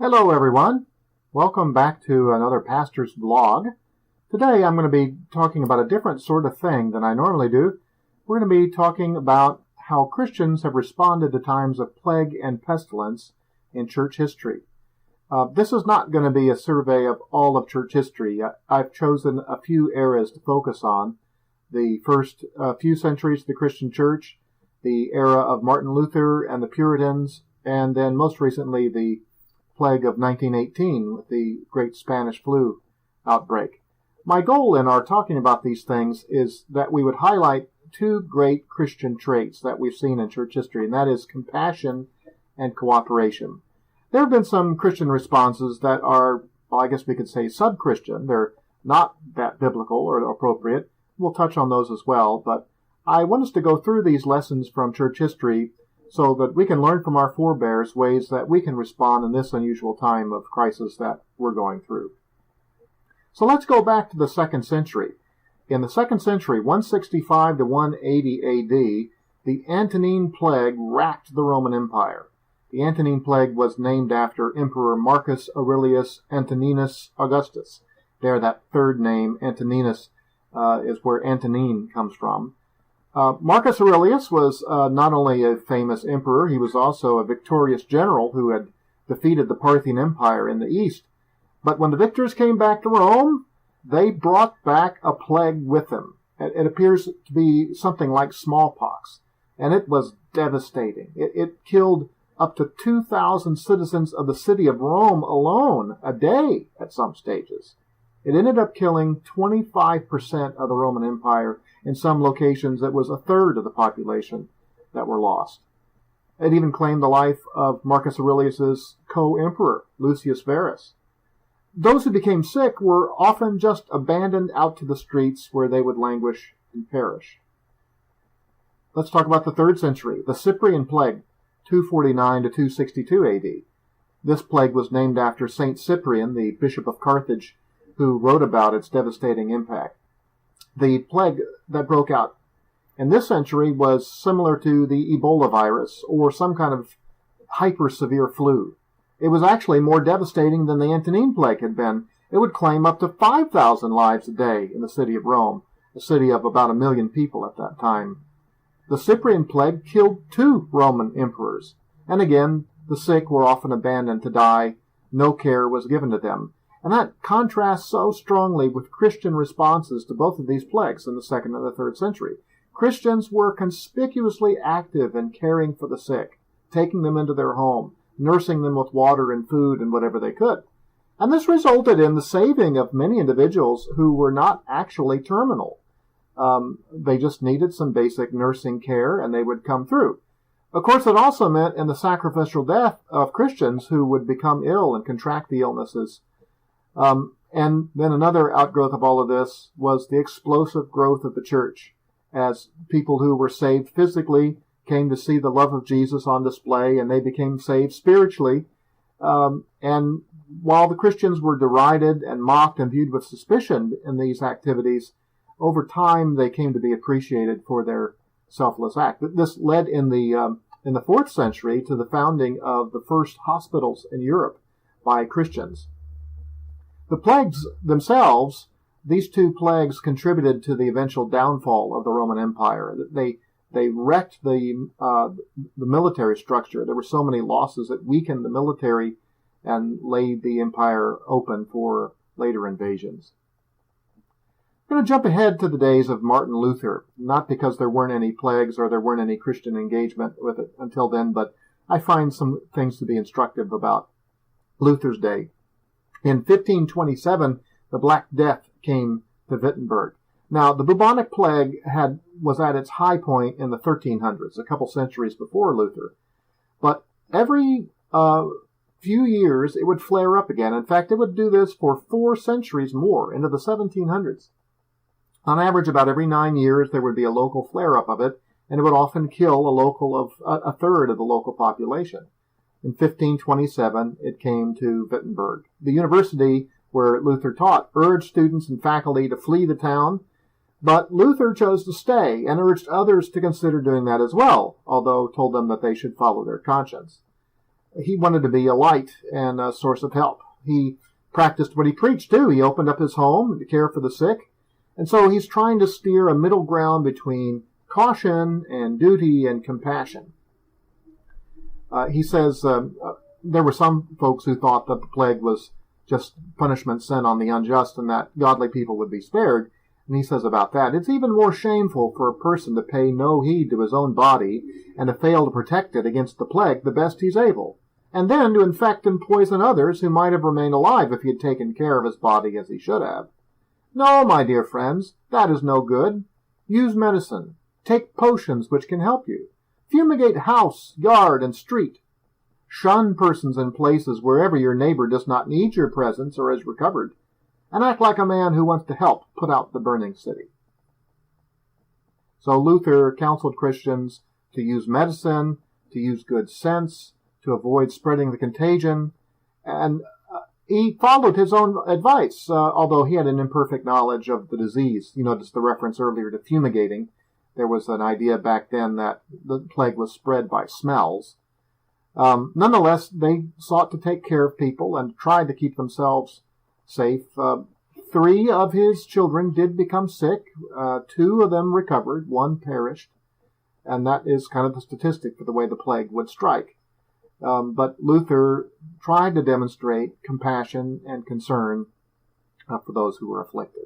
Hello everyone. Welcome back to another pastor's vlog. Today I'm going to be talking about a different sort of thing than I normally do. We're going to be talking about how Christians have responded to times of plague and pestilence in church history. This is not going to be a survey of all of church history. I've chosen a few eras to focus on. The first few centuries of the Christian church, the era of Martin Luther and the Puritans, and then most recently the plague of 1918 with the great Spanish flu outbreak. My goal in our talking about these things is that we would highlight two great Christian traits that we've seen in church history, and that is compassion and cooperation. There have been some Christian responses that are, well, I guess we could say sub-Christian. They're not that biblical or appropriate. We'll touch on those as well, but I want us to go through these lessons from church history so that we can learn from our forebears ways that we can respond in this unusual time of crisis that we're going through. So let's go back to the 2nd century. In the 2nd century, 165 to 180 AD, the Antonine Plague racked the Roman Empire. The Antonine Plague was named after Emperor Marcus Aurelius Antoninus Augustus. There, that third name, Antoninus, is where Antonine comes from. Marcus Aurelius was not only a famous emperor, he was also a victorious general who had defeated the Parthian Empire in the east. But when the victors came back to Rome, they brought back a plague with them. It appears to be something like smallpox, and it was devastating. It killed up to 2,000 citizens of the city of Rome alone a day at some stages. It ended up killing 25% of the Roman Empire. In some locations, it was a third of the population that were lost. It even claimed the life of Marcus Aurelius's co-emperor, Lucius Verus. Those who became sick were often just abandoned out to the streets where they would languish and perish. Let's talk about the 3rd century, the Cyprian Plague, 249 to 262 AD. This plague was named after Saint Cyprian, the Bishop of Carthage, who wrote about its devastating impact. The plague that broke out in this century was similar to the Ebola virus or some kind of hyper-severe flu. It was actually more devastating than the Antonine Plague had been. It would claim up to 5,000 lives a day in the city of Rome, a city of about 1 million people at that time. The Cyprian Plague killed 2 Roman emperors, and again, the sick were often abandoned to die. No care was given to them. And that contrasts so strongly with Christian responses to both of these plagues in the 2nd and the 3rd century. Christians were conspicuously active in caring for the sick, taking them into their home, nursing them with water and food and whatever they could. And this resulted in the saving of many individuals who were not actually terminal. They just needed some basic nursing care and they would come through. Of course, it also meant in the sacrificial death of Christians who would become ill and contract the illnesses. And then another outgrowth of all of this was the explosive growth of the church as people who were saved physically came to see the love of Jesus on display and they became saved spiritually. And while the Christians were derided and mocked and viewed with suspicion in these activities, over time they came to be appreciated for their selfless act. This led in the 4th century to the founding of the first hospitals in Europe by Christians. The plagues themselves, these 2 plagues contributed to the eventual downfall of the Roman Empire. They wrecked the military structure. There were so many losses that weakened the military and laid the empire open for later invasions. I'm going to jump ahead to the days of Martin Luther, not because there weren't any plagues or there weren't any Christian engagement with it until then, but I find some things to be instructive about Luther's day. In 1527, the Black Death came to Wittenberg. Now, the bubonic plague was at its high point in the 1300s, a couple centuries before Luther. But every few years, it would flare up again. In fact, it would do this for 4 centuries more, into the 1700s. On average, about every 9 years, there would be a local flare-up of it, and it would often kill a third of the local population. In 1527, it came to Wittenberg. The university where Luther taught urged students and faculty to flee the town, but Luther chose to stay and urged others to consider doing that as well, although told them that they should follow their conscience. he wanted to be a light and a source of help. He practiced what he preached, too. He opened up his home to care for the sick. And so he's trying to steer a middle ground between caution and duty and compassion. He says there were some folks who thought that the plague was just punishment sent on the unjust and that godly people would be spared. And he says about that, it's even more shameful for a person to pay no heed to his own body and to fail to protect it against the plague the best he's able, and then to infect and poison others who might have remained alive if he had taken care of his body as he should have. No, my dear friends, that is no good. Use medicine. Take potions which can help you. Fumigate house, yard, and street. Shun persons and places wherever your neighbor does not need your presence or is recovered, and act like a man who wants to help put out the burning city. So Luther counseled Christians to use medicine, to use good sense, to avoid spreading the contagion, and he followed his own advice, although he had an imperfect knowledge of the disease. You notice the reference earlier to fumigating. There was an idea back then that the plague was spread by smells. Nonetheless, they sought to take care of people and tried to keep themselves safe. 3 of his children did become sick. 2 of them recovered. 1 perished. And that is kind of the statistic for the way the plague would strike. But Luther tried to demonstrate compassion and concern for those who were afflicted.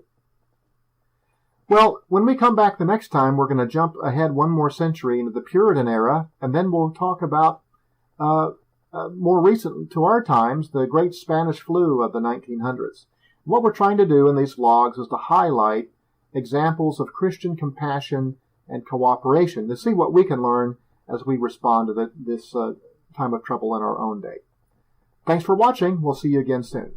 Well, when we come back the next time, we're going to jump ahead 1 more century into the Puritan era, and then we'll talk about more recent to our times, the Great Spanish Flu of the 1900s. What we're trying to do in these vlogs is to highlight examples of Christian compassion and cooperation to see what we can learn as we respond to this time of trouble in our own day. Thanks for watching. We'll see you again soon.